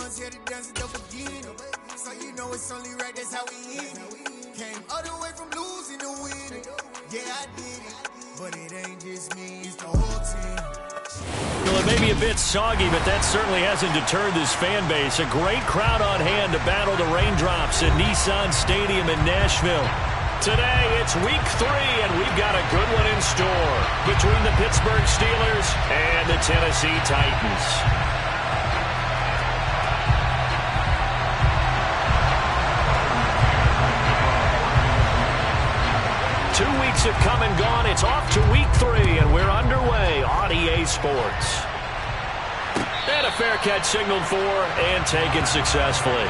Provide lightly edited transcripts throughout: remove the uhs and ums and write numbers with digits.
ones here to dance at the beginning. So you know it's only right, that's how we end it. Came all the way from losing to winning. Yeah, I did it, but it ain't just me, it's the whole team. Well, it may be a bit soggy, but that certainly hasn't deterred this fan base. A great crowd on hand to battle the raindrops at Nissan Stadium in Nashville. Today, it's week 3, and we've got a good one in store between the Pittsburgh Steelers and the Tennessee Titans. 2 weeks have come and gone. It's off to week 3, and we're underway on EA Sports. And a fair catch signaled for and taken successfully.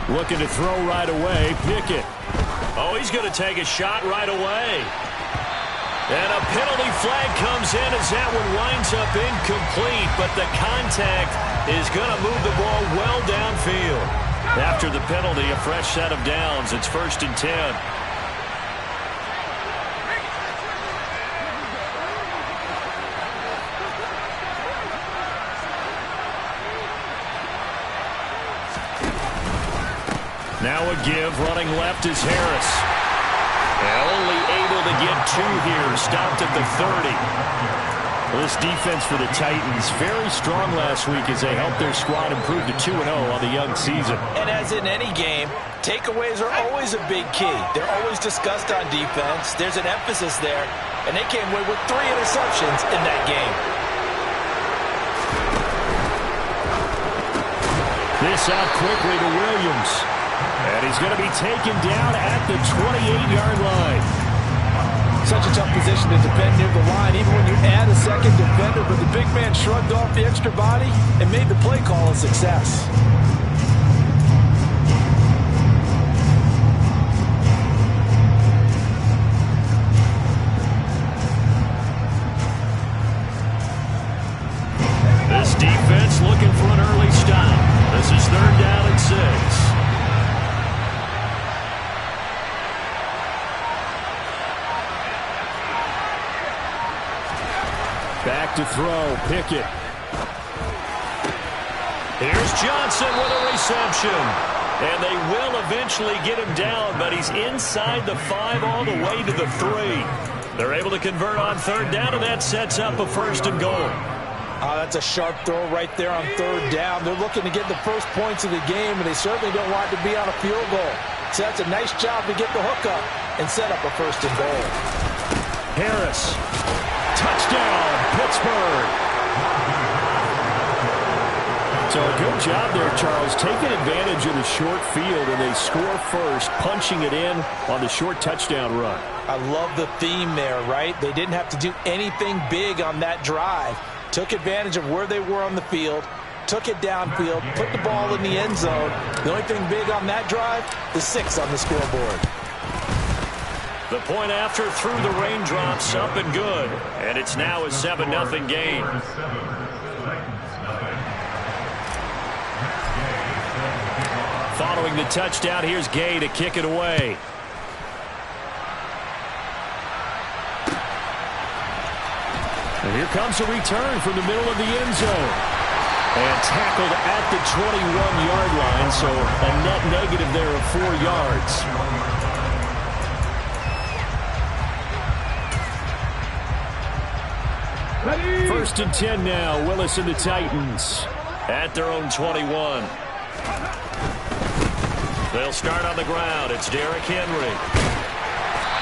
Looking to throw right away. Pickett. Oh, he's going to take a shot right away. And a penalty flag comes in as that one winds up incomplete, but the contact is going to move the ball well downfield. After the penalty, a fresh set of downs. It's 1st and 10. Now a give, running left is Harris. Only able to get 2 here, stopped at the 30. Well, this defense for the Titans, very strong last week as they helped their squad improve to 2-0 on the young season. And as in any game, takeaways are always a big key. They're always discussed on defense. There's an emphasis there, and they came away with 3 interceptions in that game. This out quickly to Williams. And he's going to be taken down at the 28-yard line. Such a tough position to defend near the line, even when you add a second defender, but the big man shrugged off the extra body and made the play call a success. This defense looking for an early stop. This is 3rd down and 6. Back to throw, Pickett. Here's Johnson with a reception. And they will eventually get him down, but he's inside the 5 all the way to the 3. They're able to convert on 3rd down, and that sets up a 1st and goal. That's a sharp throw right there on 3rd down. They're looking to get the first points of the game, and they certainly don't want to be on a field goal. So that's a nice job to get the hook up and set up a 1st and goal. Harris. Touchdown, Pittsburgh. So a good job there, Charles, taking advantage of the short field, and they score first, punching it in on the short touchdown run. I love the theme there, right? They didn't have to do anything big on that drive. Took advantage of where they were on the field, took it downfield, put the ball in the end zone. The only thing big on that drive, the 6 on the scoreboard. The point after through the raindrops, up and good. And it's now a 7-0 game. Following the touchdown, here's Gay to kick it away. And here comes a return from the middle of the end zone. And tackled at the 21-yard line, so a net negative there of 4 yards. 1st and 10 now. Willis and the Titans at their own 21. They'll start on the ground. It's Derrick Henry.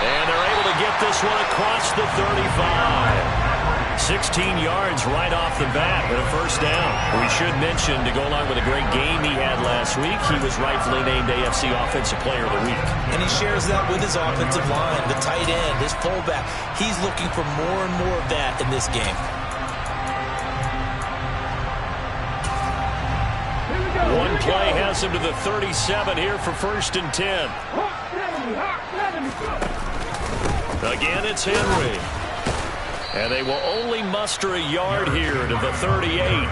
And they're able to get this one across the 35. 16 yards right off the bat and a first down. We should mention, to go along with a great game he had last week, he was rightfully named AFC Offensive Player of the Week. And he shares that with his offensive line, the tight end, his fullback. He's looking for more and more of that in this game. One play has him to the 37 here for 1st and 10. Again, it's Henry. And they will only muster a yard here to the 38.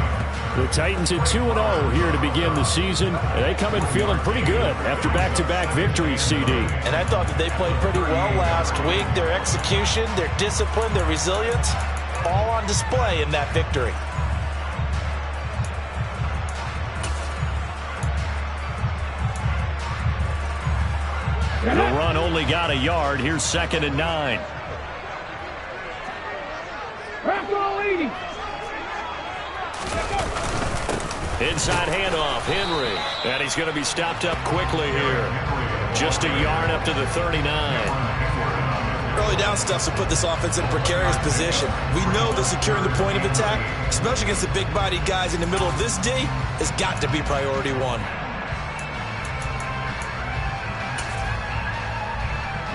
The Titans at 2-0 here to begin the season. And they come in feeling pretty good after back-to-back victories, CD. And I thought that they played pretty well last week. Their execution, their discipline, their resilience, all on display in that victory. The run only got a yard. Here's 2nd and 9. Inside handoff, Henry. And he's going to be stopped up quickly here. Just a yard up to the 39. Early down stuffs will put this offense in a precarious position. We know that securing the point of attack, especially against the big-bodied guys in the middle of this D, has got to be priority one.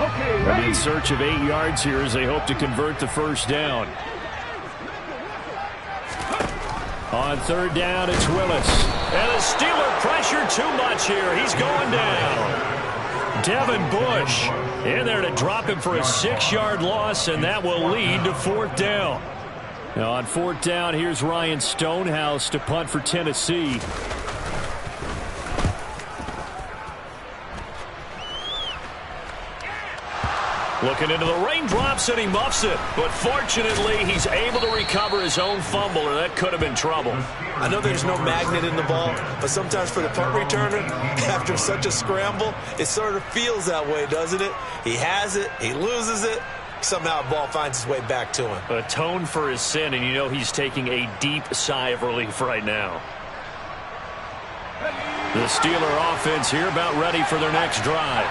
And in search of 8 yards here as they hope to convert the first down. On 3rd down, it's Willis. And the Steeler pressure too much here. He's going down. Devin Bush in there to drop him for a 6-yard loss, and that will lead to 4th down. Now on 4th down, here's Ryan Stonehouse to punt for Tennessee. Looking into the raindrops, and he muffs it. But fortunately, he's able to recover his own fumble, or that could have been trouble. I know there's no magnet in the ball, but sometimes for the punt returner, after such a scramble, it sort of feels that way, doesn't it? He has it, he loses it, somehow the ball finds its way back to him. Atone for his sin, and you know he's taking a deep sigh of relief right now. The Steeler offense here about ready for their next drive.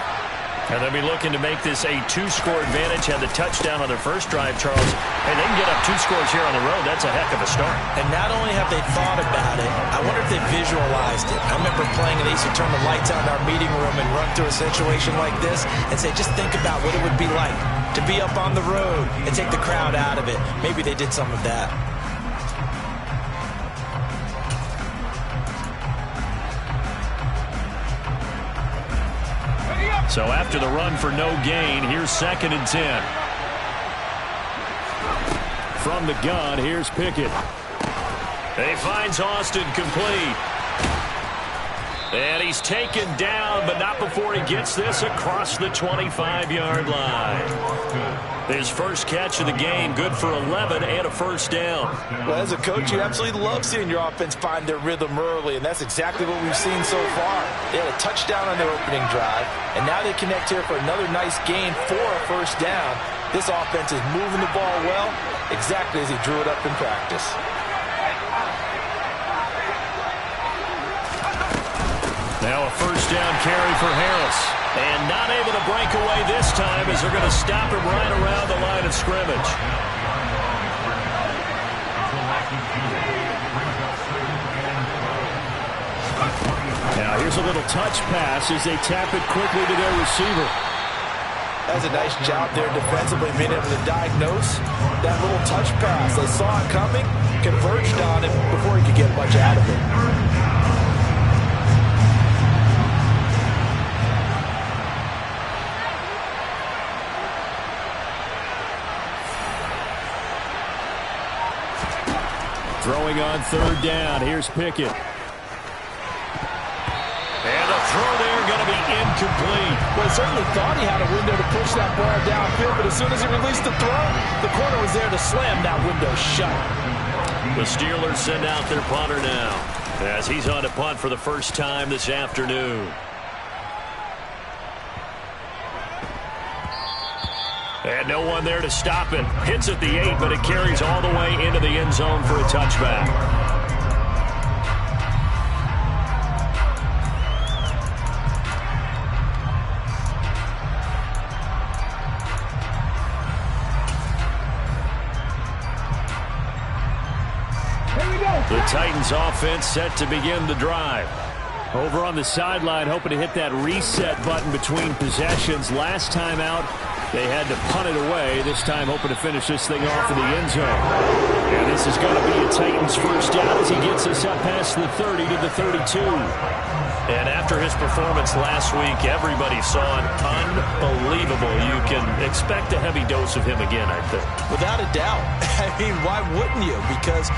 And they'll be looking to make this a 2-score advantage. Had the touchdown on their first drive, Charles. And they can get up 2 scores here on the road. That's a heck of a start. And not only have they thought about it, I wonder if they visualized it. I remember playing, and they used to turn the lights on in our meeting room and run through a situation like this and say, just think about what it would be like to be up on the road and take the crowd out of it. Maybe they did some of that. So after the run for no gain, here's 2nd and 10. From the gun, here's Pickett. He finds Austin complete. And he's taken down, but not before he gets this across the 25-yard line. His first catch of the game, good for 11 and a first down. Well, as a coach, you absolutely love seeing your offense find their rhythm early, and that's exactly what we've seen so far. They had a touchdown on their opening drive, and now they connect here for another nice gain for a first down. This offense is moving the ball well, exactly as he drew it up in practice. Now a first down carry for Harris. And not able to break away this time as they're going to stop him right around the line of scrimmage. Now here's a little touch pass as they tap it quickly to their receiver. That's a nice job there defensively, being able to diagnose that little touch pass. They saw it coming, converged on it before he could get much out of it. Throwing on 3rd down. Here's Pickett. And a throw there going to be incomplete. Well, he certainly thought he had a window to push that ball downfield, but as soon as he released the throw, the corner was there to slam that window shut. The Steelers send out their punter now as he's on to punt for the first time this afternoon. And no one there to stop it. Hits at the 8, but it carries all the way into the end zone for a touchback. The Titans offense set to begin the drive. Over on the sideline, hoping to hit that reset button between possessions. Last time out, they had to punt it away. This time hoping to finish this thing off in the end zone. And this is going to be a Titans first down as he gets us up past the 30 to the 32. And after his performance last week, everybody saw an unbelievable. You can expect a heavy dose of him again, I think. Without a doubt. I mean, why wouldn't you? Because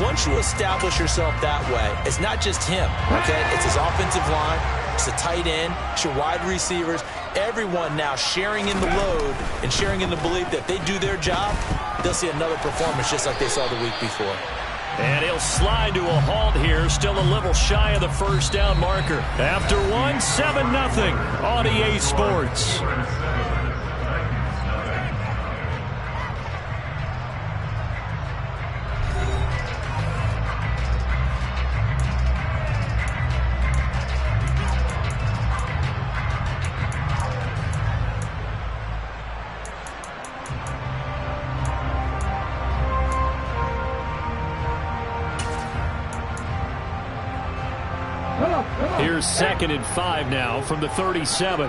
once you establish yourself that way, it's not just him, okay? It's his offensive line, it's the tight end, it's your wide receivers, everyone now sharing in the load and sharing in the belief that if they do their job, they'll see another performance just like they saw the week before. And he'll slide to a halt here, still a little shy of the first down marker. After one, 7-0 on EA Sports. Here's 2nd and 5 now from the 37.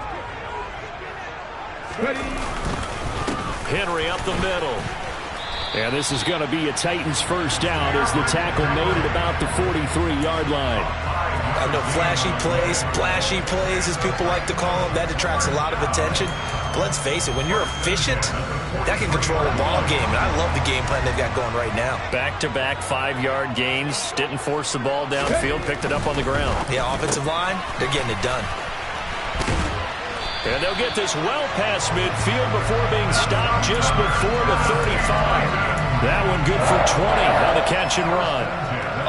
Henry up the middle. And this is going to be a Titans first down as the tackle made at about the 43-yard line. I know flashy plays, splashy plays, as people like to call them, that attracts a lot of attention. But let's face it, when you're efficient, that can control a ball game. And I love the game plan they've got going right now. Back-to-back 5-yard gains. Didn't force the ball downfield. Picked it up on the ground. Yeah, offensive line, they're getting it done. And they'll get this well past midfield before being stopped just before the 35. That one good for 20 on the catch and run.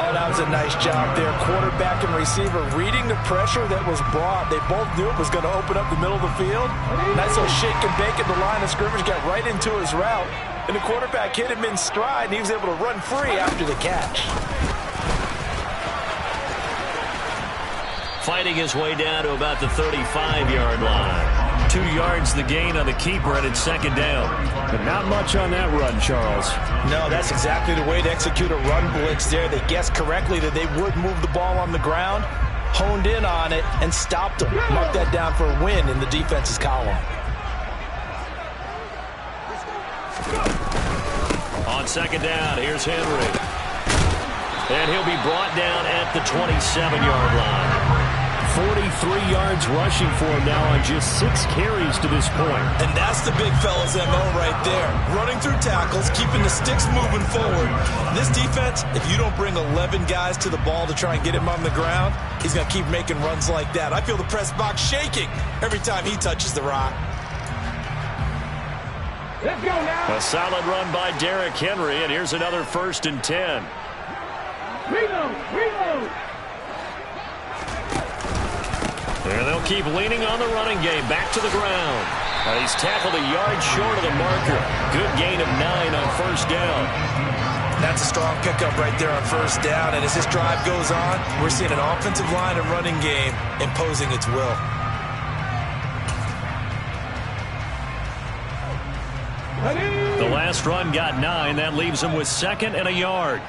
Oh, that was a nice job there. Quarterback and receiver reading the pressure that was brought. They both knew it was going to open up the middle of the field. Nice little shake and bake at the line of scrimmage. Got right into his route. And the quarterback hit him in stride, and he was able to run free after the catch. Fighting his way down to about the 35-yard line. 2 yards the gain on the keeper, and it's 2nd down. But not much on that run, Charles. No, that's exactly the way to execute a run blitz there. They guessed correctly that they would move the ball on the ground, honed in on it, and stopped them. Mark that down for a win in the defense's column. On 2nd down, here's Henry. And he'll be brought down at the 27-yard line. 43 yards rushing for him now on just 6 carries to this point. And that's the big fella's MO right there. Running through tackles, keeping the sticks moving forward. This defense, if you don't bring 11 guys to the ball to try and get him on the ground, he's going to keep making runs like that. I feel the press box shaking every time he touches the rock. Let's go now. A solid run by Derrick Henry, and here's another 1st and 10. Reload! And they'll keep leaning on the running game. Back to the ground. He's tackled a yard short of the marker. Good gain of 9 on 1st down. That's a strong pickup right there on 1st down. And as this drive goes on, we're seeing an offensive line and running game imposing its will. The last run got 9. That leaves him with 2nd and a yard.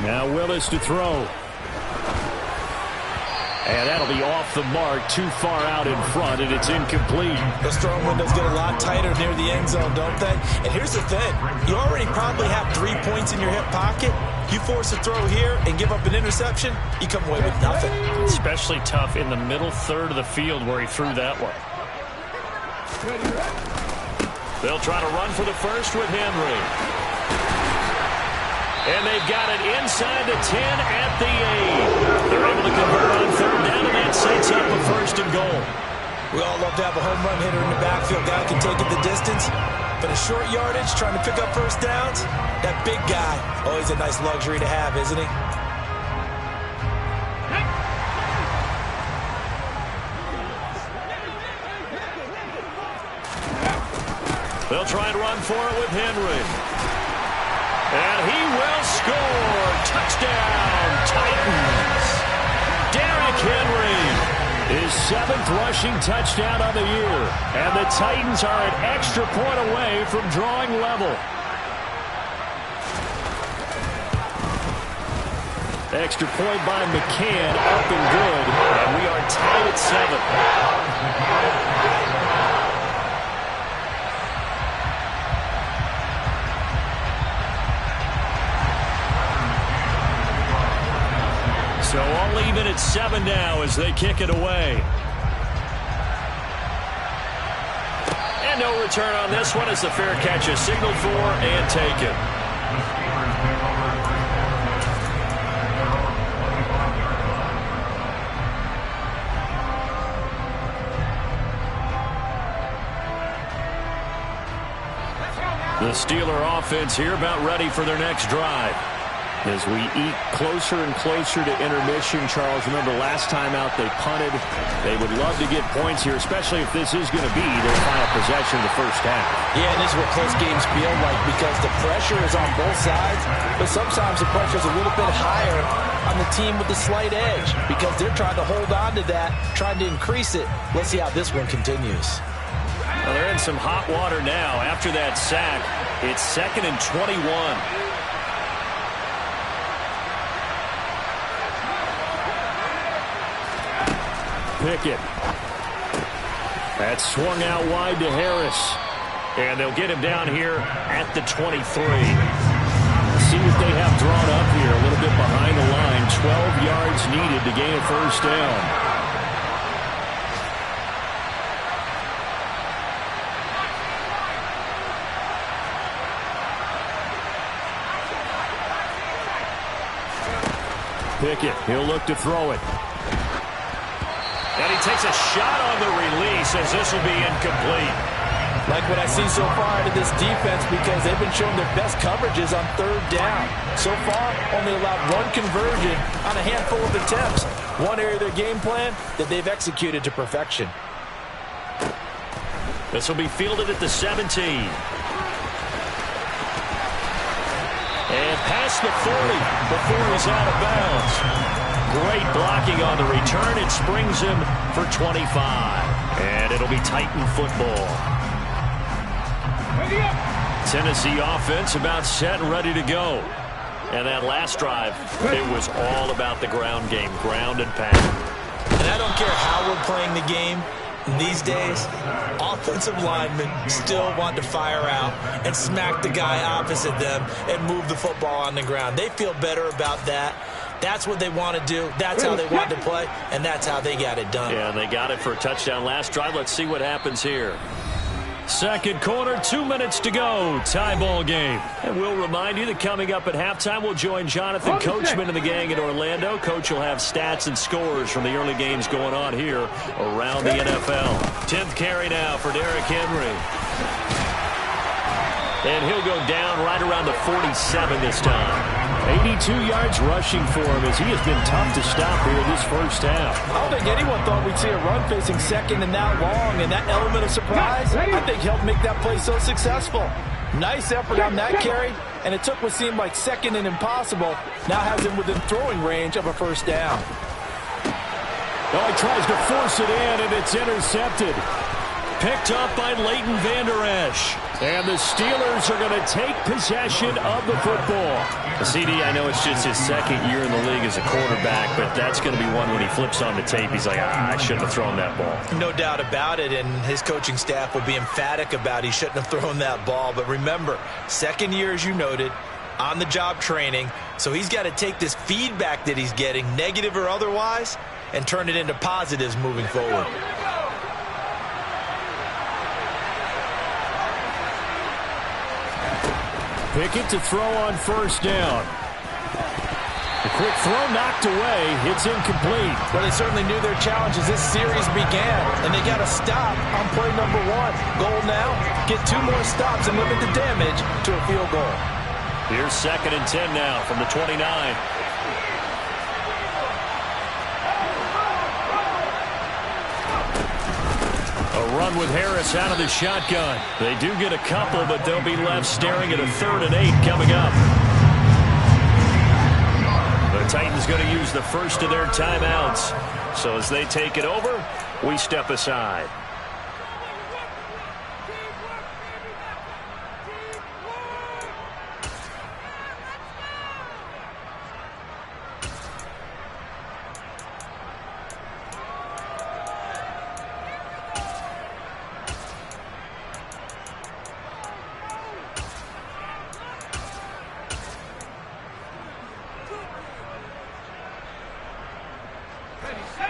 Now Willis to throw. And that'll be off the mark, too far out in front, and it's incomplete. Those throwing windows get a lot tighter near the end zone, don't they? And here's the thing. You already probably have 3 points in your hip pocket. You force a throw here and give up an interception, you come away with nothing. Especially tough in the middle third of the field where he threw that one. They'll try to run for the first with Henry. And they've got it inside the 10 at the 8. They're able to convert on 3rd down, and that sets up a 1st and goal. We all love to have a home run hitter in the backfield. Guy can take it the distance. But a short yardage, trying to pick up 1st downs, that big guy, always a nice luxury to have, isn't he? They'll try and run for it with Henry. And he will score. Touchdown, Titans. Derrick Henry, his 7th rushing touchdown of the year. And the Titans are an extra point away from drawing level. Extra point by McCann, up and good. And we are tied at 7. So all even at 7 now as they kick it away. And no return on this one as the fair catch is signaled for and taken. The Steeler offense here about ready for their next drive. As we eat closer and closer to intermission, Charles, remember last time out they punted. They would love to get points here, especially if this is going to be their final possession of the first half. Yeah, and this is what close games feel like because the pressure is on both sides, but sometimes the pressure is a little bit higher on the team with the slight edge because they're trying to hold on to that, trying to increase it. Let's see how this one continues. Well, they're in some hot water now. After that sack, it's 2nd and 21. Pickett. That's swung out wide to Harris. And they'll get him down here at the 23. See what they have drawn up here. A little bit behind the line. 12 yards needed to gain a first down. Pickett, he'll look to throw it. And he takes a shot on the release as this will be incomplete. Like what I see so far out of this defense because they've been showing their best coverages on 3rd down. So far, only allowed 1 conversion on a handful of attempts. One area of their game plan that they've executed to perfection. This will be fielded at the 17. And past the 40 before he's out of bounds. Great blocking on the return. It springs him for 25. And it'll be Titan football. Tennessee offense about set and ready to go. And that last drive, it was all about the ground game, ground and pound. And I don't care how we're playing the game. These days, offensive linemen still want to fire out and smack the guy opposite them and move the football on the ground. They feel better about that. That's what they want to do. That's how they want to play, and that's how they got it done. Yeah, and they got it for a touchdown last drive. Let's see what happens here. Second quarter, 2 minutes to go. Tie ball game. And we'll remind you that coming up at halftime, we'll join Jonathan Coachman and the gang in Orlando. Coach will have stats and scores from the early games going on here around the NFL. 10th carry now for Derrick Henry. And he'll go down right around the 47 this time. 82 yards rushing for him as he has been tough to stop here this first half. I don't think anyone thought we'd see a run facing second and that long, and that element of surprise, I think, helped make that play so successful. Nice effort on that carry, and it took what seemed like second and impossible, now has him within throwing range of a first down. Oh, he tries to force it in, and it's intercepted. Picked up by Leighton Vander Esch. And the Steelers are going to take possession of the football. CD, I know it's just his second year in the league as a quarterback, but that's going to be one when he flips on the tape. He's like, I shouldn't have thrown that ball. No doubt about it, and his coaching staff will be emphatic about he shouldn't have thrown that ball. But remember, second year, as you noted, on-the-job training, so he's got to take this feedback that he's getting, negative or otherwise, and turn it into positives moving forward. Pickett to throw on first down. The quick throw knocked away. It's incomplete. Well, they certainly knew their challenge as this series began, and they got to stop on play number 1. Goal now, get 2 more stops and limit the damage to a field goal. Here's 2nd and 10 now from the 29. A run with Harris out of the shotgun. They do get a couple, but they'll be left staring at a 3rd and 8 coming up. The Titans going to use the first of their timeouts. So as they take it over, we step aside.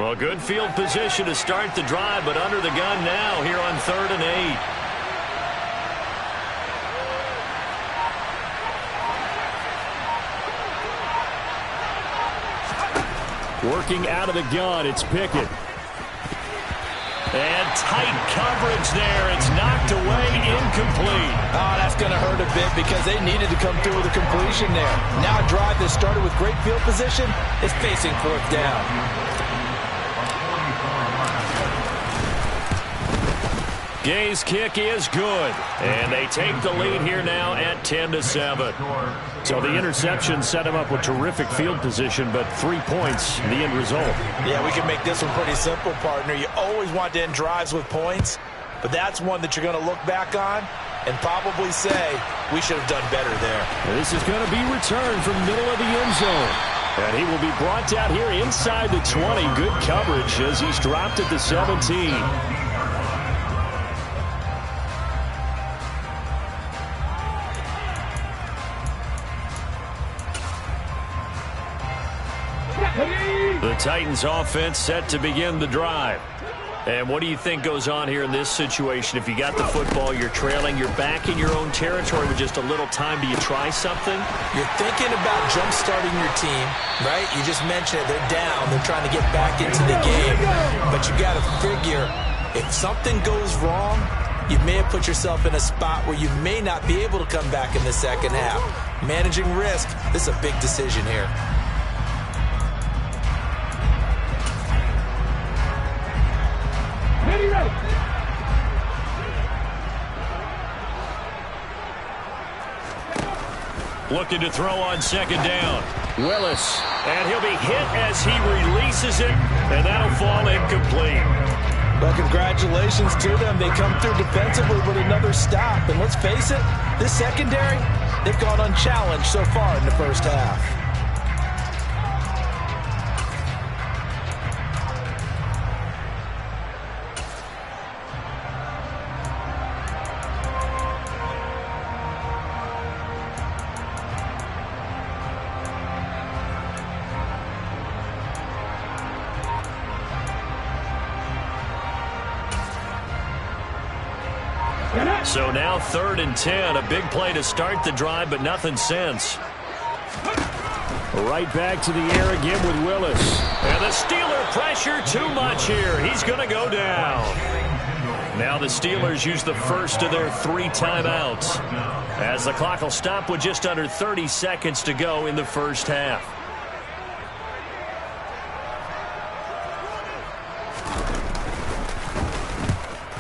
Well, good field position to start the drive, but under the gun now here on 3rd and 8. Working out of the gun, it's Pickett. And tight coverage there. It's knocked away, incomplete. Oh, that's going to hurt a bit because they needed to come through with a completion there. Now a drive that started with great field position is facing 4th down. Gay's kick is good. And they take the lead here now at 10-7. So the interception set him up with terrific field position, but 3 points, the end result. Yeah, we can make this one pretty simple, partner. You always want to end drives with points, but that's one that you're going to look back on and probably say, we should have done better there. And this is going to be returned from middle of the end zone. And he will be brought down here inside the 20. Good coverage as he's dropped at the 17. The Titans offense set to begin the drive. And what do you think goes on here in this situation? If you got the football, you're trailing, you're back in your own territory with just a little time. Do you try something? You're thinking about jump-starting your team, right? You just mentioned it. They're down. They're trying to get back into the game. But you got to figure, if something goes wrong, you may have put yourself in a spot where you may not be able to come back in the second half. Managing risk, this is a big decision here. Looking to throw on 2nd down. Willis. And he'll be hit as he releases it, and that'll fall incomplete. Well, congratulations to them. They come through defensively with another stop. And let's face it, this secondary, they've gone unchallenged so far in the first half. So now 3rd and 10. A big play to start the drive, but nothing since. Right back to the air again with Willis. And the Steeler pressure too much here. He's going to go down. Now the Steelers use the first of their 3 timeouts, as the clock will stop with just under 30 seconds to go in the first half.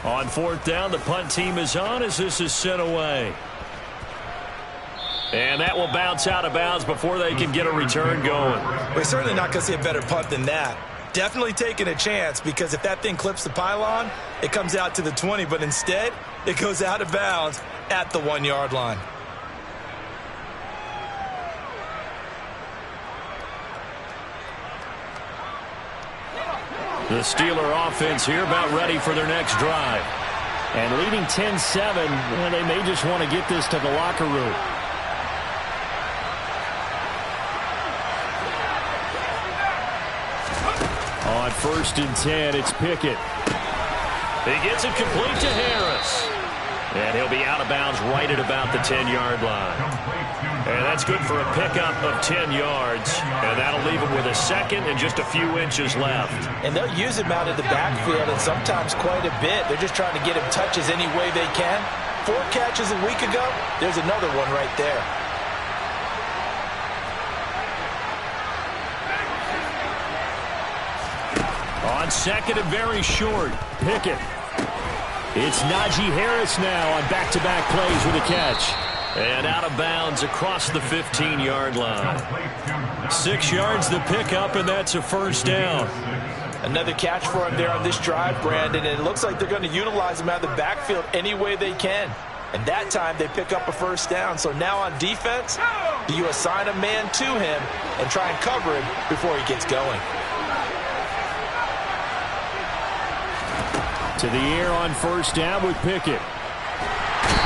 On 4th down, the punt team is on as this is sent away. And that will bounce out of bounds before they can get a return going. We're certainly not going to see a better punt than that. Definitely taking a chance, because if that thing clips the pylon, it comes out to the 20, but instead, it goes out of bounds at the 1-yard line. The Steeler offense here about ready for their next drive. And leading 10-7, well, they may just want to get this to the locker room. On 1st and 10, it's Pickett. He gets it complete to Harris. And he'll be out of bounds right at about the 10-yard line. And that's good for a pickup of 10 yards. And that'll leave him with a second and just a few inches left. And they'll use him out of the backfield, and sometimes quite a bit. They're just trying to get him touches any way they can. 4 catches a week ago. There's another one right there. On 2nd and very short, Pickett. It's Najee Harris now on back-to-back plays with a catch. And out of bounds across the 15-yard line. 6 yards the pickup, and that's a first down. Another catch for him there on this drive, Brandon, and it looks like they're going to utilize him out of the backfield any way they can. And that time they pick up a first down. So now on defense, do you assign a man to him and try and cover him before he gets going? To the air on 1st down with Pickett.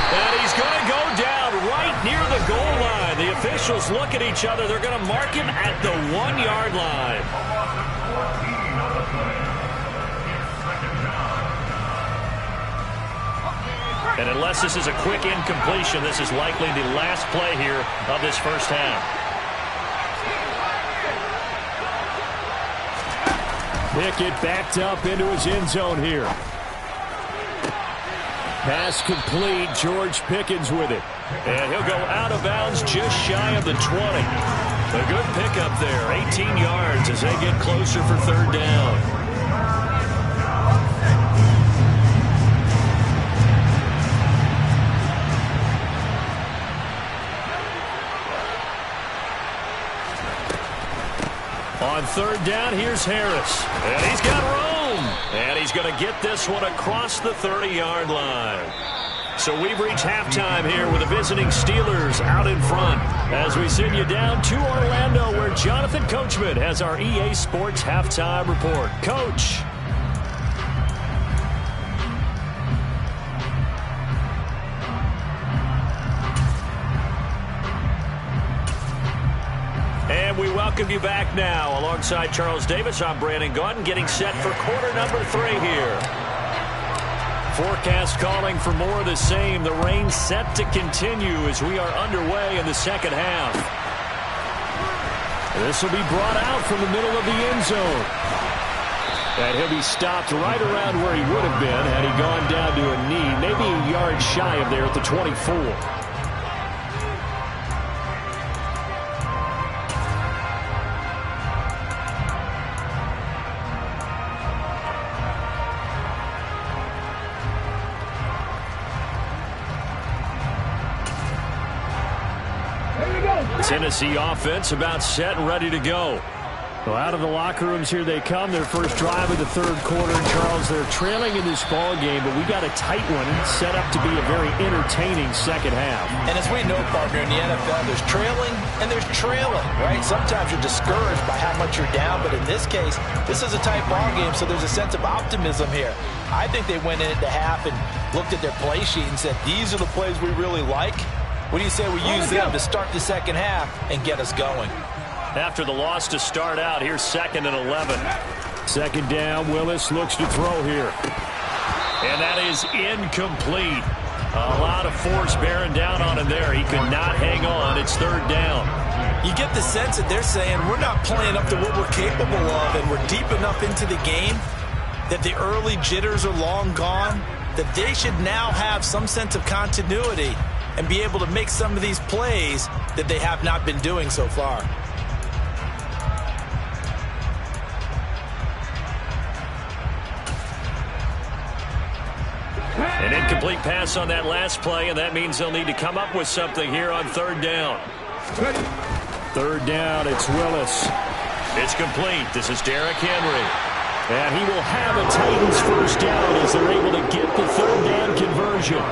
And he's going to go down right near the goal line. The officials look at each other. They're going to mark him at the 1-yard line. And unless this is a quick incompletion, this is likely the last play here of this first half. Pickett backed up into his end zone here. Pass complete. George Pickens with it. And he'll go out of bounds just shy of the 20. A good pickup there. 18 yards as they get closer for third down. On third down, here's Harris. And he's got room. And he's going to get this one across the 30-yard line. So we've reached halftime here with the visiting Steelers out in front as we send you down to Orlando where Jonathan Coachman has our EA Sports halftime report. Coach. And we welcome you back now. Alongside Charles Davis, I'm Brandon Gaudin getting set for quarter number 3 here. Forecast calling for more of the same. The rain set to continue as we are underway in the second half. This will be brought out from the middle of the end zone. And he'll be stopped right around where he would have been had he gone down to a knee, maybe a yard shy of there at the 24. Tennessee offense about set and ready to go. Well, out of the locker rooms here they come. Their first drive of the third quarter. And Charles, they're trailing in this ball game, but we got a tight one set up to be a very entertaining second half. And as we know, partner, in the NFL, there's trailing and there's trailing, right? Sometimes you're discouraged by how much you're down, but in this case, this is a tight ball game, so there's a sense of optimism here. I think they went into half and looked at their play sheet and said, these are the plays we really like. What do you say we use them to start the second half and get us going? After the loss to start out, here's 2nd and 11. Second down, Willis looks to throw here. And that is incomplete. A lot of force bearing down on him there. He could not hang on. It's third down. You get the sense that they're saying we're not playing up to what we're capable of, and we're deep enough into the game that the early jitters are long gone, that they should now have some sense of continuity and be able to make some of these plays that they have not been doing so far. An incomplete pass on that last play, and that means they'll need to come up with something here on third down. Third down, it's Willis. It's complete. This is Derrick Henry. And he will have a Titans first down as they're able to get the third down conversion.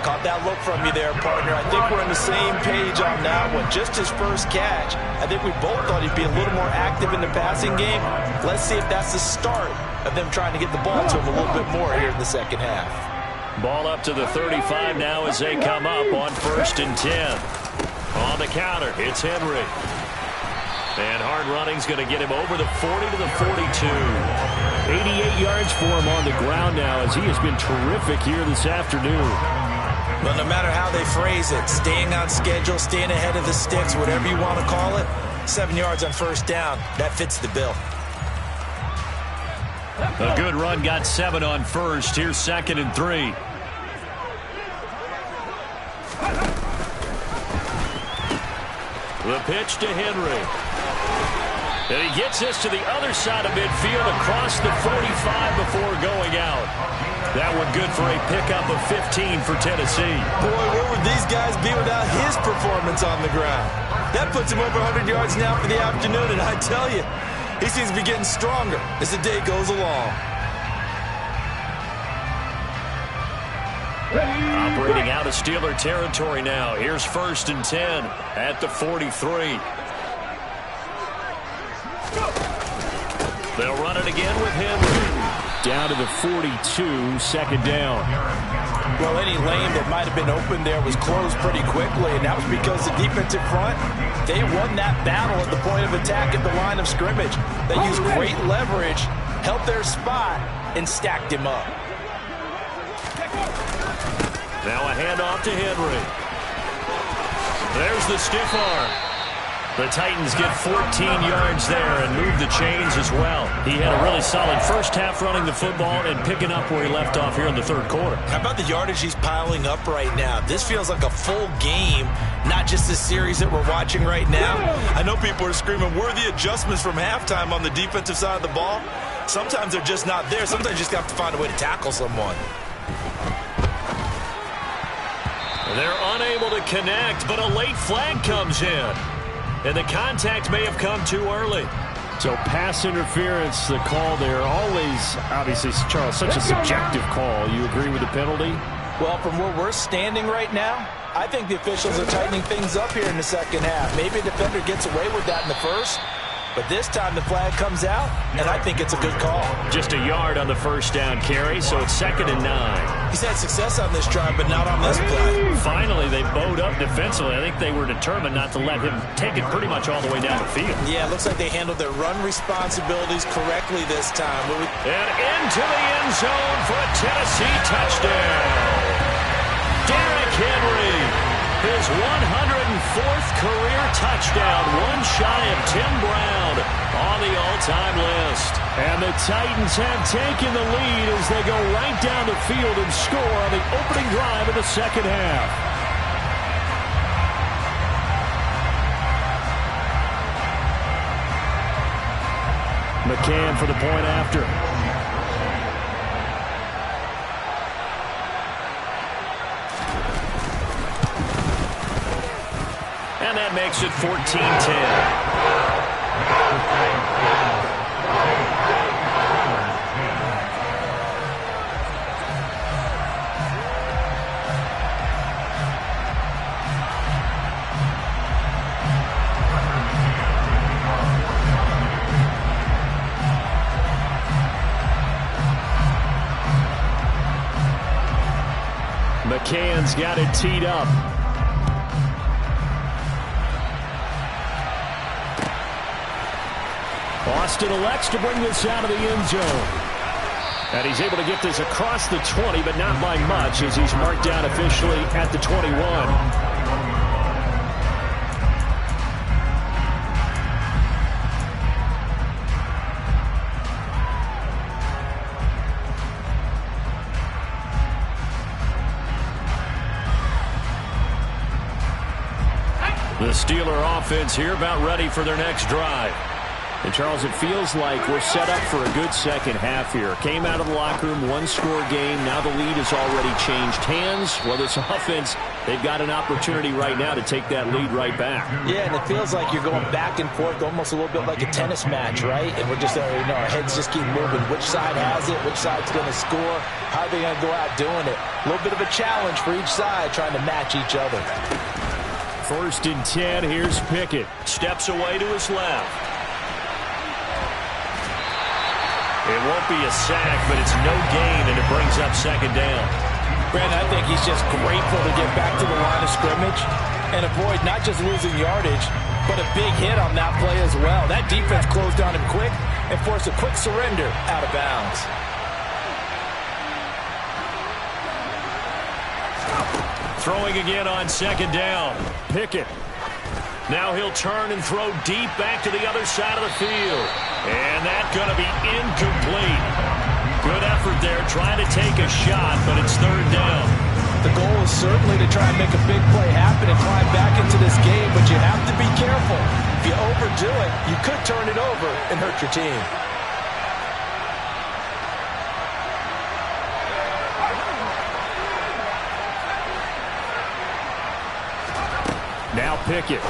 Caught that look from you there, partner. I think we're on the same page on that one. Just his first catch. I think we both thought he'd be a little more active in the passing game. Let's see if that's the start of them trying to get the ball to him a little bit more here in the second half. Ball up to the 35 now as they come up on 1st and 10. On the counter, it's Henry. And hard running's going to get him over the 40 to the 42. 88 yards for him on the ground now as he has been terrific here this afternoon. Well, no matter how they phrase it, staying on schedule, staying ahead of the sticks, whatever you want to call it, 7 yards on first down, that fits the bill. A good run got 7 on first. Here's 2nd and 3. The pitch to Henry. And he gets this to the other side of midfield across the 45 before going out. That one good for a pickup of 15 for Tennessee. Boy, where would these guys be without his performance on the ground? That puts him over 100 yards now for the afternoon, and I tell you, he seems to be getting stronger as the day goes along. Operating out of Steeler territory now. Here's 1st and 10 at the 43. They'll run it again with Henry. Down to the 42, second down. Well, any lane that might have been open there was closed pretty quickly, and that was because the defensive front, they won that battle at the point of attack at the line of scrimmage. They used great leverage, held their spot, and stacked him up. Now a handoff to Henry. There's the stiff arm. The Titans get 14 yards there and move the chains as well. He had a really solid first half running the football and picking up where he left off here in the third quarter. How about the yardage he's piling up right now? This feels like a full game, not just the series that we're watching right now. I know people are screaming, where are the adjustments from halftime on the defensive side of the ball? Sometimes they're just not there. Sometimes you just have to find a way to tackle someone. They're unable to connect, but a late flag comes in. And the contact may have come too early. So pass interference, the call there. Always, obviously, Charles, such a subjective call. You agree with the penalty? Well, from where we're standing right now, I think the officials are tightening things up here in the second half. Maybe a defender gets away with that in the first. But this time the flag comes out, and I think it's a good call. Just a yard on the first down carry, so it's 2nd and 9. He's had success on this drive, but not on this play. Finally, they bowed up defensively. I think they were determined not to let him take it pretty much all the way down the field. Yeah, it looks like they handled their run responsibilities correctly this time. And into the end zone for a Tennessee touchdown. Derrick Henry. His 104th career touchdown, one shy of Tim Brown on the all-time list. And the Titans have taken the lead as they go right down the field and score on the opening drive of the second half. McCann for the point after. And that makes it 14-10. McCann's got it teed up. Austin elects to bring this out of the end zone. And he's able to get this across the 20, but not by much, as he's marked down officially at the 21. The Steeler offense here about ready for their next drive. And, Charles, it feels like we're set up for a good second half here. Came out of the locker room, one-score game. Now the lead has already changed hands. Well, this offense, they've got an opportunity right now to take that lead right back. Yeah, and it feels like you're going back and forth, almost a little bit like a tennis match, right? And we're just, our heads just keep moving. Which side has it? Which side's going to score? How are they going to go out doing it? A little bit of a challenge for each side, trying to match each other. 1st and 10, here's Pickett. Steps away to his left. It won't be a sack, but it's no gain, and it brings up 2nd down. Brandon, I think he's just grateful to get back to the line of scrimmage and avoid not just losing yardage, but a big hit on that play as well. That defense closed on him quick and forced a quick surrender out of bounds. Throwing again on 2nd down. Pickett. Now he'll turn and throw deep back to the other side of the field. And that's going to be incomplete. Good effort there, trying to take a shot, but it's 3rd down. The goal is certainly to try and make a big play happen and climb back into this game, but you have to be careful. If you overdo it, you could turn it over and hurt your team. Now Pickett.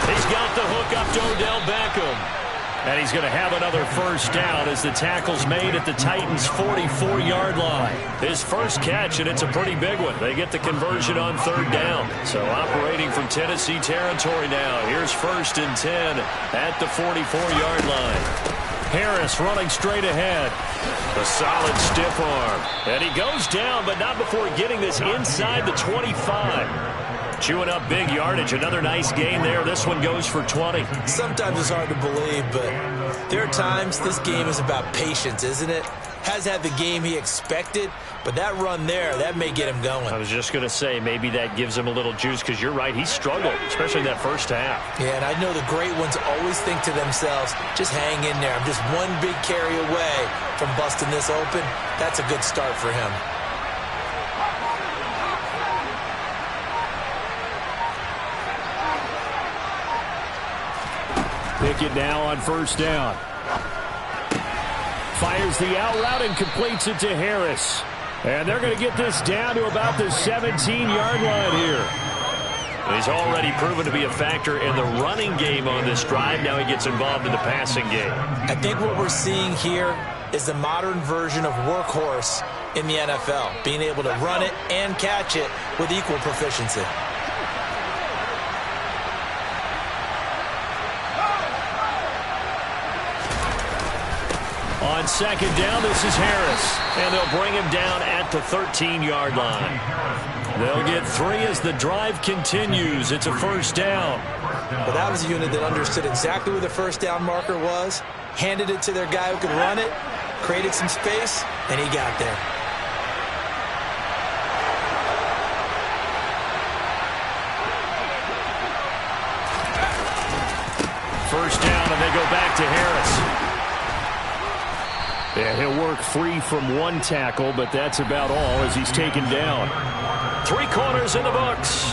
He's got the hook up to Odell Beckham. And he's going to have another 1st down as the tackle's made at the Titans' 44-yard line. His first catch, and it's a pretty big one. They get the conversion on 3rd down. So operating from Tennessee territory now. Here's 1st and 10 at the 44-yard line. Harris running straight ahead. A solid stiff arm. And he goes down, but not before getting this inside the 25. Chewing up big yardage. Another nice gain there. This one goes for 20. Sometimes it's hard to believe, but there are times this game is about patience, isn't it? has had the game he expected, but that run there, that may get him going. I was just going to say, maybe that gives him a little juice, because you're right, he struggled, especially in that first half. Yeah, and I know the great ones always think to themselves, just hang in there. I'm just one big carry away from busting this open. That's a good start for him. Pickett now on first down. Fires the out route and completes it to Harris. And they're going to get this down to about the 17-yard line here. He's already proven to be a factor in the running game on this drive. Now he gets involved in the passing game. I think what we're seeing here is the modern version of workhorse in the NFL, being able to run it and catch it with equal proficiency. On second down, this is Harris, and they'll bring him down at the 13-yard line. They'll get 3 as the drive continues. It's a first down. Well, that was a unit that understood exactly where the first down marker was, handed it to their guy who could run it, created some space, and he got there. First down, and they go back to Harris. Yeah, he'll work free from one tackle, but that's about all as he's taken down. 3 quarters in the books.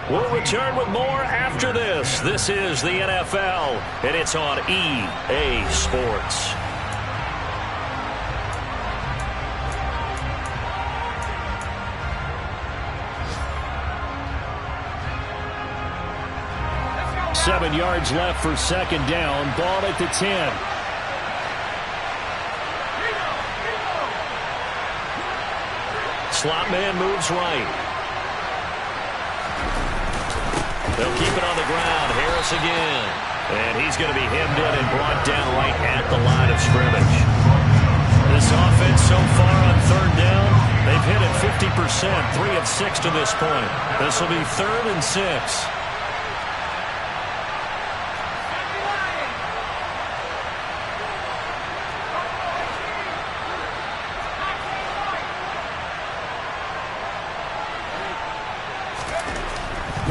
We'll return with more after this. This is the NFL, and it's on EA Sports. Seven yards left for second down. Ball at the 10. Slot man moves right. They'll keep it on the ground. Harris again. And he's going to be hemmed in and brought down right at the line of scrimmage. This offense so far on third down, they've hit it 50%, 3 of 6 to this point. This will be 3rd and 6.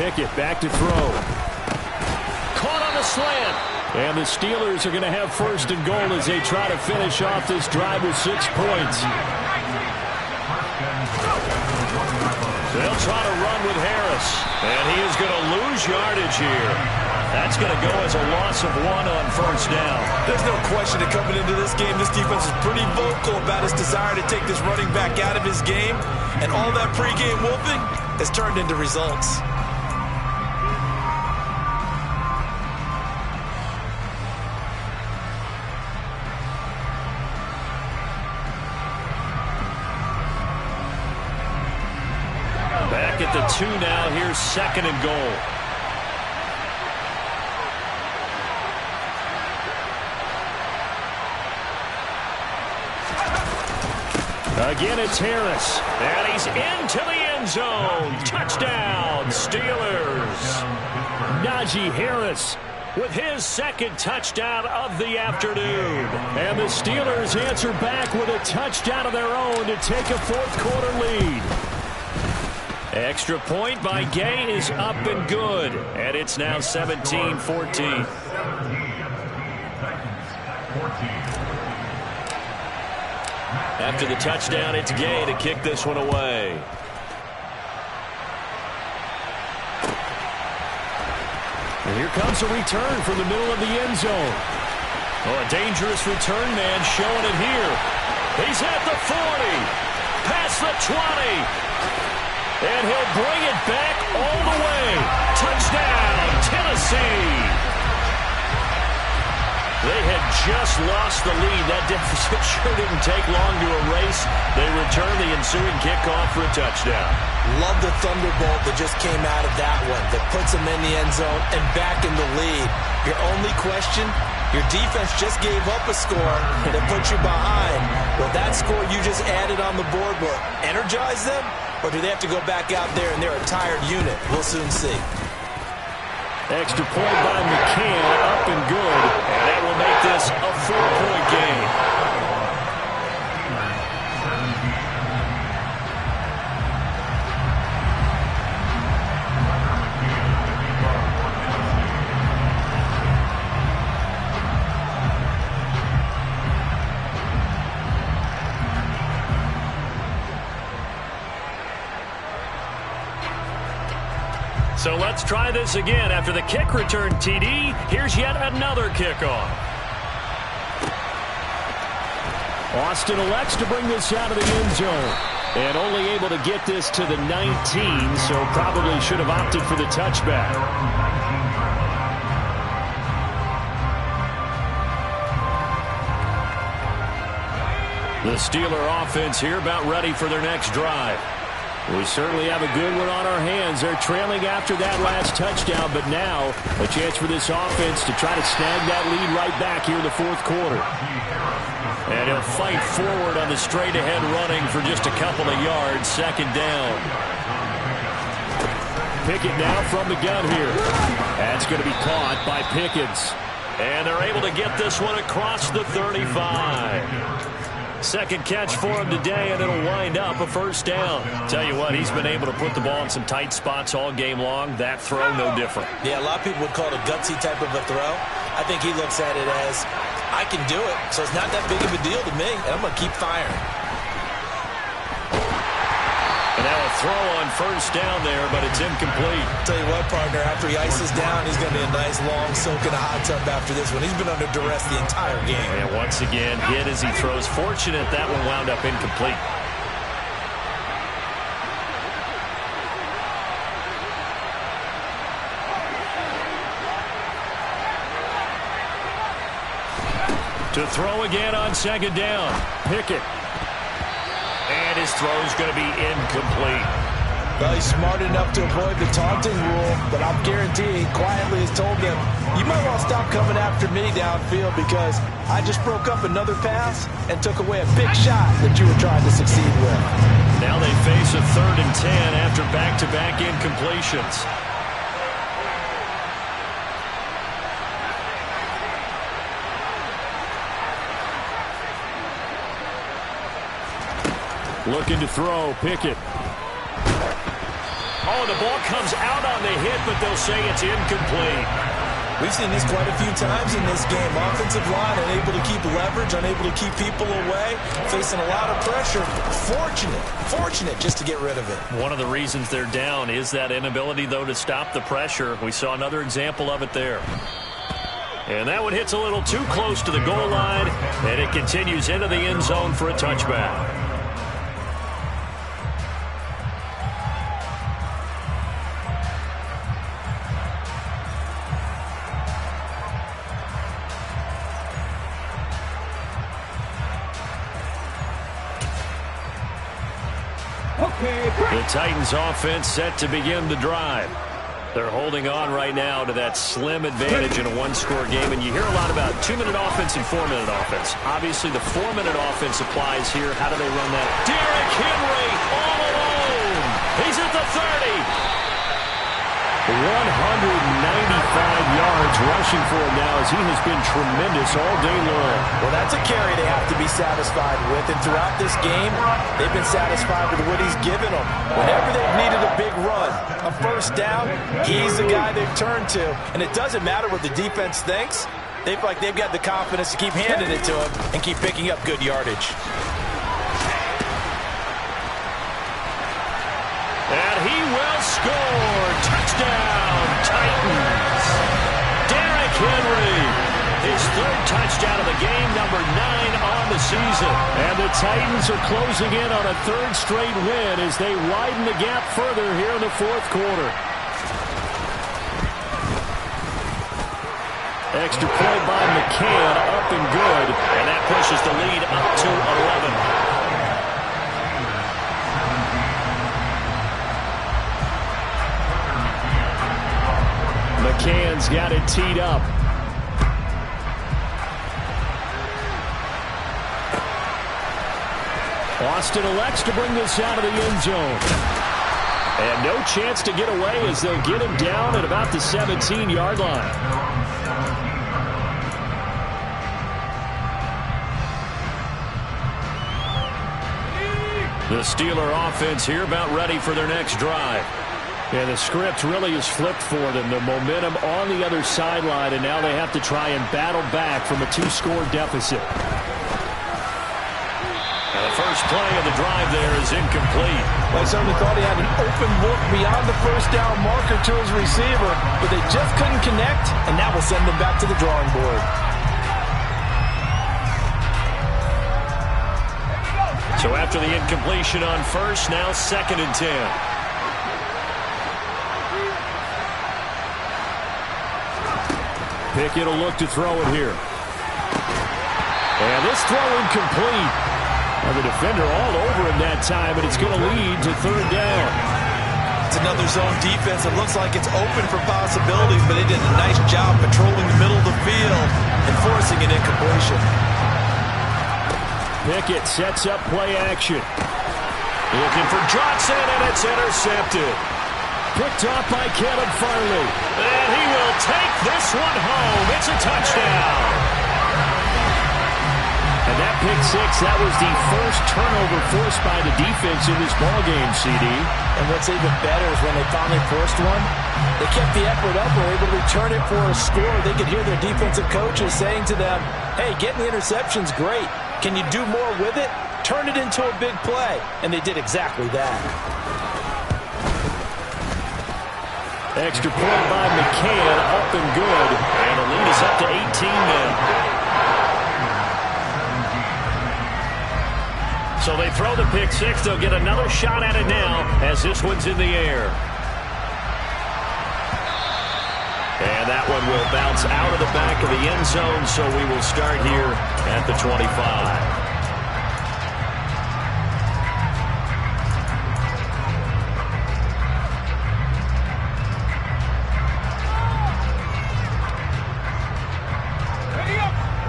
Pickett back to throw. Caught on the slant. And the Steelers are going to have first and goal as they try to finish off this drive with 6 points. They'll try to run with Harris. And he is going to lose yardage here. That's going to go as a loss of 1 on first down. There's no question that coming into this game, this defense is pretty vocal about its desire to take this running back out of his game. And all that pregame whooping has turned into results. Back at the 2 now. Here's second and goal. Again, it's Harris. And he's into the end zone. Touchdown, Steelers. Najee Harris with his second touchdown of the afternoon. And the Steelers answer back with a touchdown of their own to take a fourth-quarter lead. Extra point by Gay is up and good. And it's now 17-14. After the touchdown, it's Gay to kick this one away. And here comes a return from the middle of the end zone. Oh, a dangerous return man showing it here. He's at the 40, past the 20. And he'll bring it back all the way. Touchdown, Tennessee. They had just lost the lead. That deficit sure didn't take long to erase. They return the ensuing kickoff for a touchdown. Love the thunderbolt that just came out of that one, that puts them in the end zone and back in the lead. Your only question, your defense just gave up a score that put you behind. Will that score you just added on the board will energize them? Or do they have to go back out there and they're a tired unit? We'll soon see. Extra point by McCann, up and good. And that will make this a 4-point game. So let's try this again. After the kick return TD, here's yet another kickoff. Austin elects to bring this out of the end zone. And only able to get this to the 19, so probably should have opted for the touchback. The Steeler offense here about ready for their next drive. We certainly have a good one on our hands. They're trailing after that last touchdown, but now a chance for this offense to try to snag that lead right back here in the fourth quarter. And he'll fight forward on the straight-ahead running for just a couple of yards. Second down. Pickett now from the gun here. That's going to be caught by Pickens. And they're able to get this one across the 35. Second catch for him today, and it'll wind up a first down. Tell you what, he's been able to put the ball in some tight spots all game long. That throw, no different. Yeah, a lot of people would call it a gutsy type of a throw. I think he looks at it as, I can do it, so it's not that big of a deal to me, and I'm going to keep firing. And now a throw on first down there, but it's incomplete. Tell you what, partner, after he ices down, he's going to be a nice long soak in a hot tub after this one. He's been under duress the entire game. And once again, hit as he throws. Fortunate that one wound up incomplete. To throw again on second down. Pickett. And his throw's going to be incomplete. Well, he's smart enough to avoid the taunting rule, but I'll guarantee he quietly has told them, you might want to stop coming after me downfield because I just broke up another pass and took away a big shot that you were trying to succeed with. Now they face a 3rd and 10 after back-to-back incompletions. Looking to throw, Pickett. Oh, the ball comes out on the hit, but they'll say it's incomplete. We've seen this quite a few times in this game. Offensive line unable to keep leverage, unable to keep people away, facing a lot of pressure. Fortunate just to get rid of it. One of the reasons they're down is that inability, though, to stop the pressure. We saw another example of it there. And that one hits a little too close to the goal line, and it continues into the end zone for a touchback. The Titans offense set to begin the drive. They're holding on right now to that slim advantage in a one-score game, and you hear a lot about 2-minute offense and 4-minute offense. Obviously, the 4-minute offense applies here. How do they run that? Derrick Henry all alone. He's at the 30. 195 yards rushing for him now as he has been tremendous all day long. Well, that's a carry they have to be satisfied with. And throughout this game, they've been satisfied with what he's given them. Whenever they've needed a big run, a first down, he's the guy they've turned to. And it doesn't matter what the defense thinks. They feel like they've got the confidence to keep handing it to him and keep picking up good yardage. And he will score. Touchdown, Titans. Derrick Henry, his 3rd touchdown of the game, number 9 on the season. And the Titans are closing in on a 3rd straight win as they widen the gap further here in the fourth quarter. Extra point by McCann, up and good. And that pushes the lead up to 11. McCann's got it teed up. Austin elects to bring this out of the end zone. And no chance to get away as they'll get him down at about the 17-yard line. The Steeler offense here about ready for their next drive. Yeah, the script really is flipped for them. The momentum on the other sideline, and now they have to try and battle back from a 2-score deficit. And the first play of the drive there is incomplete. I certainly thought he had an open look beyond the first down marker to his receiver, but they just couldn't connect, and that will send them back to the drawing board. So after the incompletion on first, now 2nd and 10. Pickett will look to throw it here. And this throw incomplete. Well, the defender all over him that time, and it's going to lead to 3rd down. It's another zone defense. It looks like it's open for possibilities, but they did a nice job patrolling the middle of the field and forcing an incompletion. Pickett sets up play action. Looking for Johnson, and it's intercepted. Picked off by Caleb Farley. And he will take this one home. It's a touchdown. And that pick six, that was the first turnover forced by the defense in this ballgame, CD. And what's even better is when they finally forced one, they kept the effort up, were able to return it for a score. They could hear their defensive coaches saying to them, hey, getting the interception's great. Can you do more with it? Turn it into a big play. And they did exactly that. Extra point by McCann, up and good. And the lead is up to 18 now. So they throw the pick six. They'll get another shot at it now as this one's in the air. And that one will bounce out of the back of the end zone, so we will start here at the 25.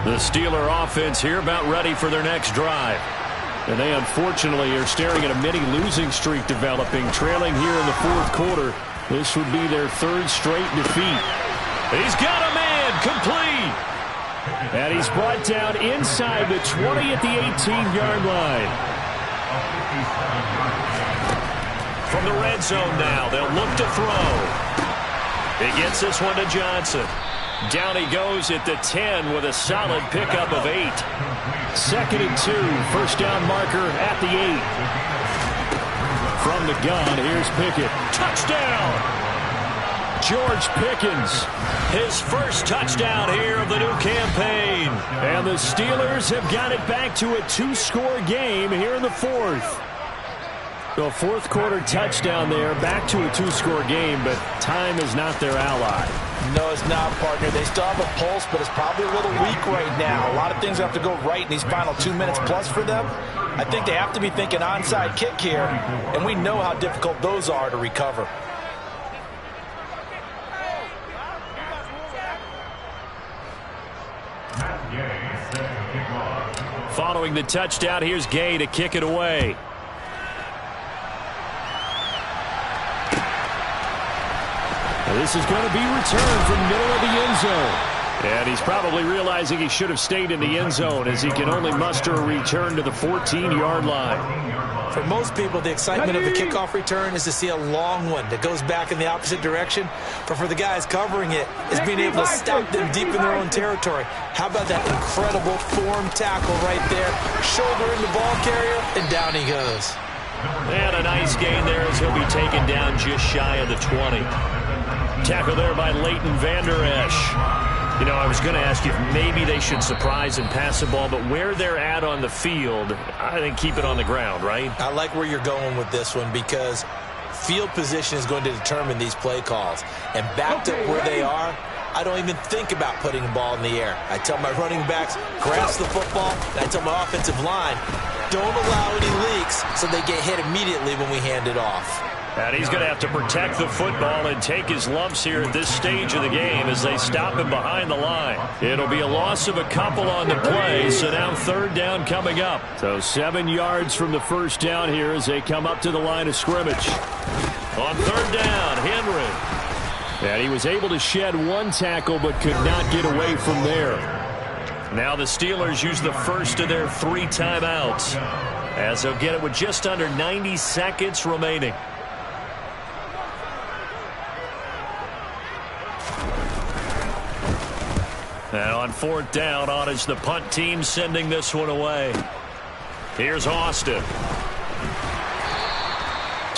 The Steeler offense here about ready for their next drive. And they unfortunately are staring at a mini losing streak developing, trailing here in the 4th quarter. This would be their 3rd straight defeat. He's got a man, complete. And he's brought down inside the 20 at the 18-yard line. From the red zone now, they'll look to throw. He gets this one to Johnson. Down he goes at the 10 with a solid pickup of 8. 2nd and 2, first down marker at the 8. From the gun, here's Pickett. Touchdown! George Pickens. His first touchdown here of the new campaign. And the Steelers have got it back to a 2-score game here in the 4th. So a 4th quarter touchdown there, back to a 2-score game, but time is not their ally. No, it's not, partner. They still have a pulse, but it's probably a little weak right now. A lot of things have to go right in these final 2 minutes plus for them. I think they have to be thinking onside kick here, and we know how difficult those are to recover. Following the touchdown, here's Gay to kick it away. This is going to be returned from middle of the end zone. And he's probably realizing he should have stayed in the end zone as he can only muster a return to the 14-yard line. For most people, the excitement of the kickoff return is to see a long one that goes back in the opposite direction. But for the guys covering it, is being able to stop them deep in their own territory. How about that incredible form tackle right there? Shoulder in the ball carrier, and down he goes. And a nice gain there as he'll be taken down just shy of the 20. Tackle there by Leighton Vander Esch. You know, I was going to ask you if maybe they should surprise and pass the ball, but where they're at on the field, I think keep it on the ground, right? I like where you're going with this one because field position is going to determine these play calls. And backed up where they are, I don't even think about putting the ball in the air. I tell my running backs, grasp the football, and I tell my offensive line, don't allow any leaks so they get hit immediately when we hand it off. And he's going to have to protect the football and take his lumps here at this stage of the game as they stop him behind the line. It'll be a loss of a couple on the play, so now 3rd down coming up. So 7 yards from the first down here as they come up to the line of scrimmage. On 3rd down, Henry. And he was able to shed one tackle but could not get away from there. Now the Steelers use the first of their 3 timeouts as they'll get it with just under 90 seconds remaining. And on 4th down, on is the punt team sending this one away. Here's Austin.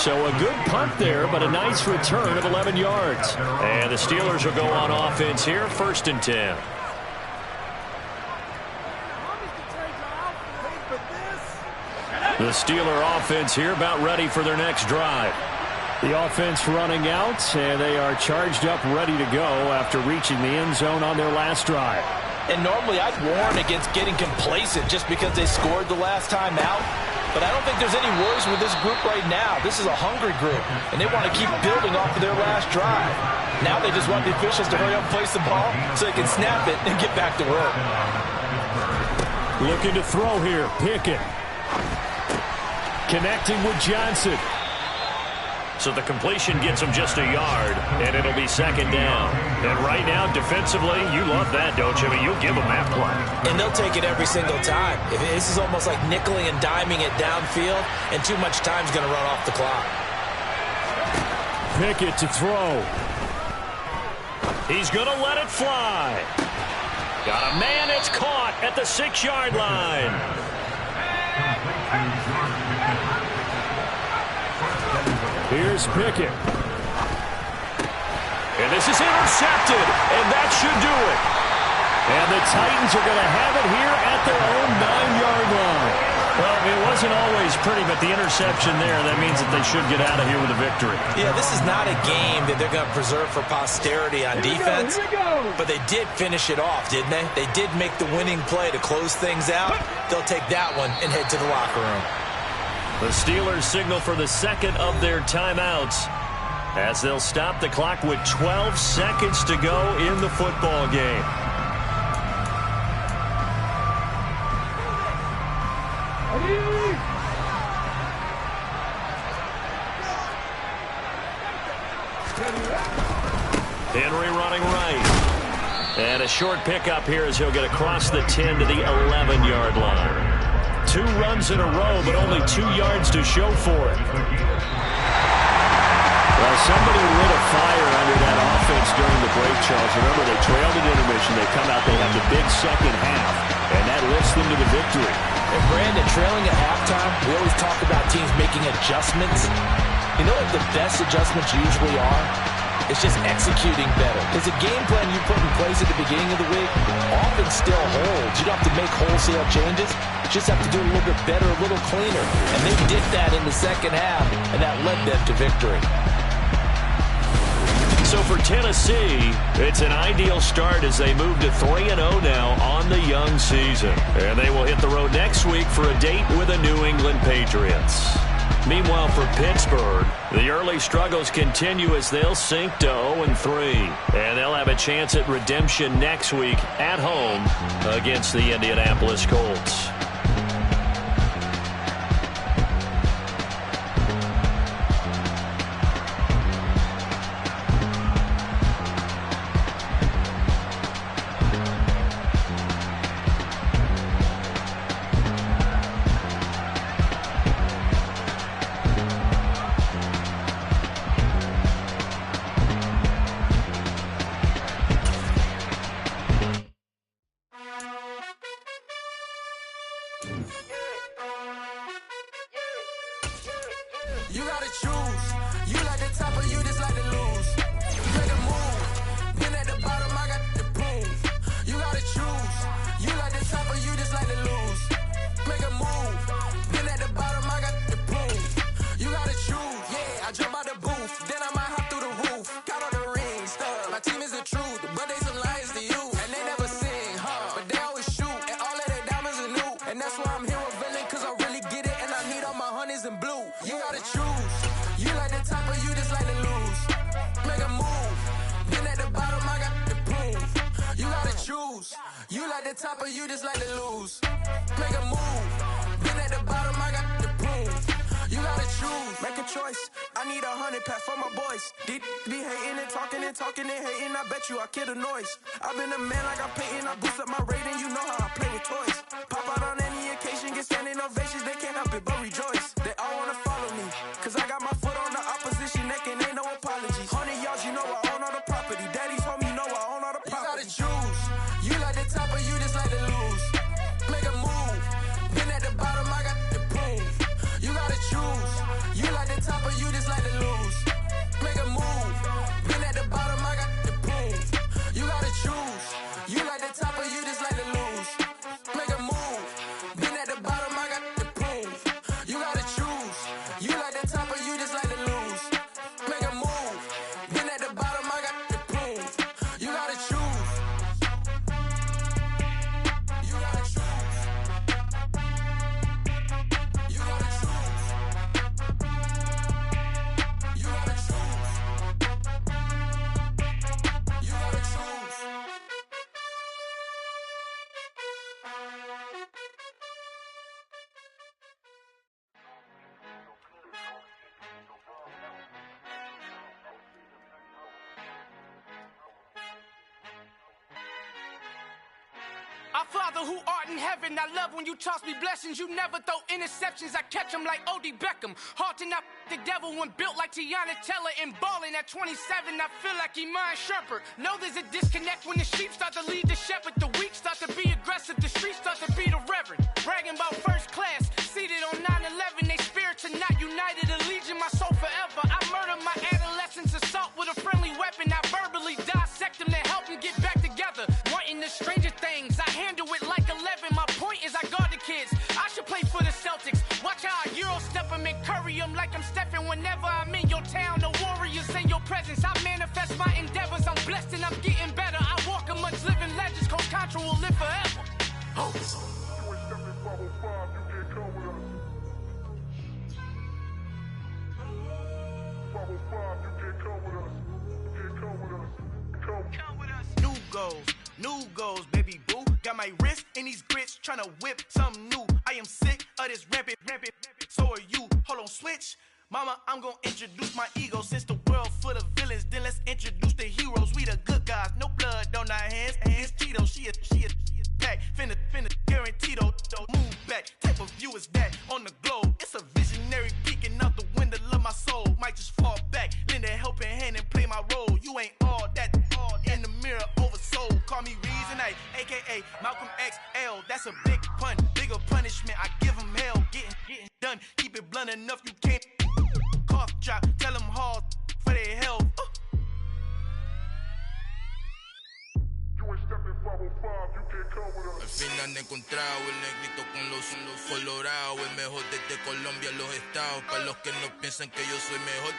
So a good punt there, but a nice return of 11 yards. And the Steelers will go on offense here, 1st and 10. The Steeler offense here about ready for their next drive. The offense running out, and they are charged up, ready to go after reaching the end zone on their last drive. And normally I'd warn against getting complacent just because they scored the last time out. But I don't think there's any worries with this group right now. This is a hungry group, and they want to keep building off of their last drive. Now they just want the officials to hurry up and place the ball so they can snap it and get back to work. Looking to throw here. Pickett. Connecting with Johnson. So the completion gets them just a yard, and it'll be 2nd down. And right now, defensively, you love that, don't you? I mean, you'll give them that play. And they'll take it every single time. This is almost like nickeling and diming it downfield, and too much time's going to run off the clock. Pickett to throw. He's going to let it fly. Got a man, it's caught at the 6-yard line. Here's Pickett. And this is intercepted, and that should do it. And the Titans are going to have it here at their own 9-yard line. Well, it wasn't always pretty, but the interception there, that means that they should get out of here with a victory. Yeah, this is not a game that they're going to preserve for posterity on defense. But they did finish it off, didn't they? They did make the winning play to close things out. They'll take that one and head to the locker room. The Steelers signal for the 2nd of their timeouts as they'll stop the clock with 12 seconds to go in the football game. Henry running right. And a short pickup here as he'll get across the 10 to the 11-yard line. 2 runs in a row, but only 2 yards to show for it. Well, somebody lit a fire under that offense during the break, Charles. Remember, they trailed at intermission. They come out, they have the big second half, and that lifts them to the victory. And Brandon, trailing at halftime, we always talk about teams making adjustments. You know what the best adjustments usually are? It's just executing better. Because the game plan you put in place at the beginning of the week often still holds. You don't have to make wholesale changes. You just have to do it a little bit better, a little cleaner. And they did that in the second half, and that led them to victory. So for Tennessee, it's an ideal start as they move to 3-0 now on the young season. And they will hit the road next week for a date with the New England Patriots. Meanwhile, for Pittsburgh, the early struggles continue as they'll sink to 0-3. And they'll have a chance at redemption next week at home against the Indianapolis Colts. You gotta choose. You like the top or you just like to lose. Make a move. Been at the bottom, I got the prove. You gotta choose. You like the top or you just like to lose. Make a move. Been at the bottom, I got the prove. You gotta choose. Yeah, I jump out the booth. Then I might hop through the roof. Count all the rings. Stuff. My team is the truth, but they some liars to you. And they never sing, huh? But they always shoot. And all of their diamonds are new. And that's why I'm here with Villain, cause I really get it. And I need all my honeys in blue. You gotta choose. You like the top or you just like to lose. Make a move. Been at the bottom, I got the proof. You gotta choose. You like the top or you just like to lose. Make a move. Been at the bottom, I got the proof. You gotta choose. Make a choice. I need 100 pack for my boys. Be hating and talking and hating. I bet you I kill the noise. I've been a man like I'm Peyton. I boost up my rating. You know how I play with toys. Pop out on any occasion, get standing ovations. They can't help it but rejoice. They all wanna follow me, cause I got my foot on the opposition neck and ain't no apologies. 100 yards, you know I own all the property. Daddy's home, you know I own all the property. You gotta choose. You like the top or you just like to lose. Make a move. Been at the bottom, I got the proof. You gotta choose. You like the top or you just the top of you just like to lose. Make a move. Been at the bottom, I got the prove. You gotta choose. You gotta choose. You gotta choose. You gotta choose. You gotta choose. Our Father who art in heaven, I love when you toss me blessings. You never throw interceptions, I catch them like O.D. Beckham. Hard to not the devil when built like Tiana Teller and balling at 27. I feel like Iman Shumpert. Know there's a disconnect when the sheep start to lead the shepherd. The weak start to be aggressive, the streets start to be the reverend. Bragging about first class, seated on 9/11. They spirits are not united, a legion, my soul forever. I murder my adolescence, assault with a friendly weapon. I verbally dissect them to help them get back together. Wanting the stranger things, I handle it like 11. My point is I guard the kids. I should play for the Celtics. Watch how I Euro step them and curry them like I'm Stephen. Whenever I'm in your town, the Warriors in your presence. I manifest my endeavors. I'm blessed and I'm getting better. I walk amongst living legends. Coach Contra will live forever. Oh. New goals, baby boo. Got my wrist in these grits, tryna whip something new. I am sick of this rampant. So are you. Hold on, switch. Mama, I'm gonna introduce my ego. Since the world full of villains, then let's introduce the heroes. We the good guys, no blood on our hands. Hands Cheeto, she is pack. Finna, guaranteed don't move back. Type of view is that on the globe? It's a visionary peeking out the window of my soul. Might just fall back, lend a helping hand and play my role. You ain't all that in the mirror oversold. Call me Reason A, aka Malcolm XL. That's a big pun, bigger punishment. I give him hell, getting done. Keep it blunt enough, you can't cough drop. Tell them hard for their health. Al final he encontrado el negrito con los colorados, el mejor desde Colombia a los estados. Para los que no piensan que yo soy mejor,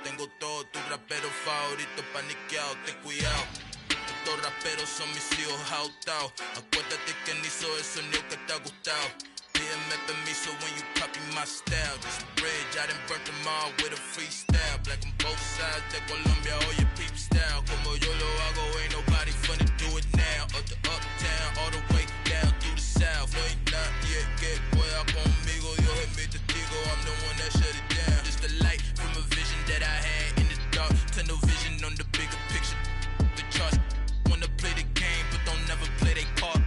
tengo todo, tus raperos favoritos paniqueados, ten cuidado. Estos raperos son mis hijos jautados. Acuérdate que ni hizo el sonido que te ha gustado. Pídeme permiso when you copy my style. This bridge, I done burnt them all with a freestyle. Black on both sides de Colombia, oye peep style. Como yo lo hago, ain't nobody finna do it now. Up the uptown, all the way down through the south. No ain't not yet, que pueda conmigo. Dios es mi testigo, I'm the one that shut it down. Just a light from a vision that I had in the dark. Tunnel vision on the bigger picture. The charts wanna play the game, but don't never play their part.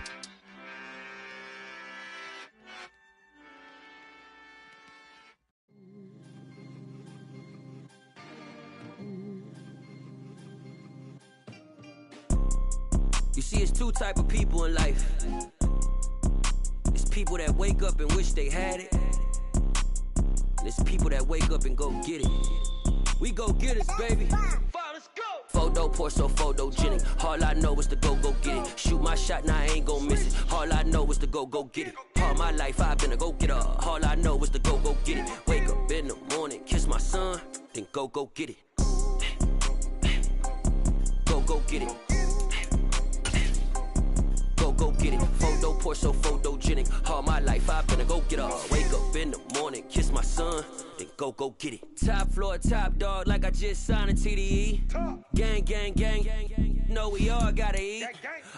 You see, it's two type of people in life. It's people that wake up and wish they had it. And it's people that wake up and go get it. We go get it, baby. Let's go. Photo pour so photogenic. All I know is to go get it. Shoot my shot, now I ain't gon' miss it. All I know is to go get it. All my life I've been a go getter. All I know is to go get it. Wake up in the morning, kiss my son, then go get it. Go get it. Go get it. Photo pour so photogenic. All my life I've been a go getter. Wake up in the morning, kiss my son, then go get it. Top floor, top dog, like I just signed a TDE. Gang. Know we all gotta eat.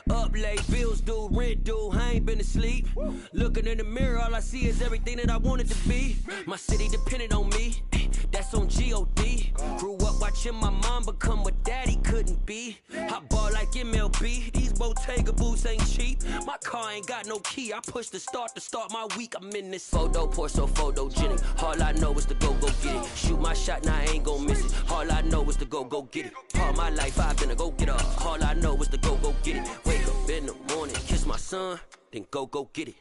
Up late, bills due, rent due. I ain't been asleep. Looking in the mirror, all I see is everything that I wanted to be. My city depended on me. That's on G.O.D. Grew up watching my mom become what daddy couldn't be. I ball like MLB. These Bottega boots ain't cheap. My car ain't got no key. I push the start to start my week. I'm in this photo pour so photogenic. All I know is to go get it. Shoot my shot, now I ain't gon' miss it. All I know is to go get it. All my life I've been a go getter. All I know is to go get it. Wake up in the morning, kiss my son, then go get it.